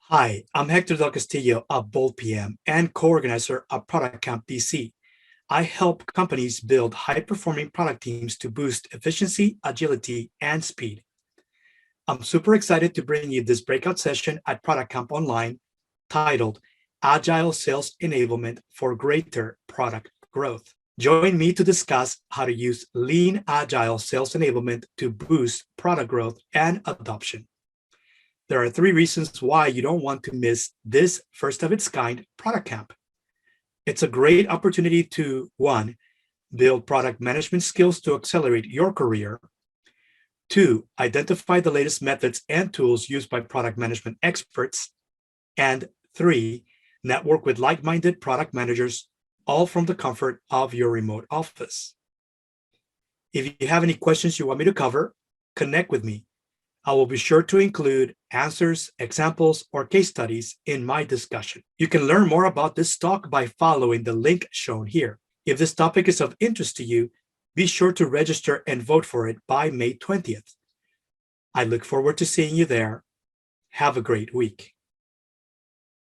Hi, I'm Hector Del Castillo of BoldPM and co-organizer of ProductCamp DC. I help companies build high-performing product teams to boost efficiency, agility, and speed. I'm super excited to bring you this breakout session at ProductCamp Online titled Agile Sales Enablement for Greater Product Growth. Join me to discuss how to use lean agile sales enablement to boost product growth and adoption. There are 3 reasons why you don't want to miss this first of its kind product camp. It's a great opportunity to 1, build product management skills to accelerate your career. 2, identify the latest methods and tools used by product management experts. And 3, network with like-minded product managers, all from the comfort of your remote office. If you have any questions you want me to cover, connect with me. I will be sure to include answers, examples, or case studies in my discussion. You can learn more about this talk by following the link shown here. If this topic is of interest to you, be sure to register and vote for it by May 20th. I look forward to seeing you there. Have a great week.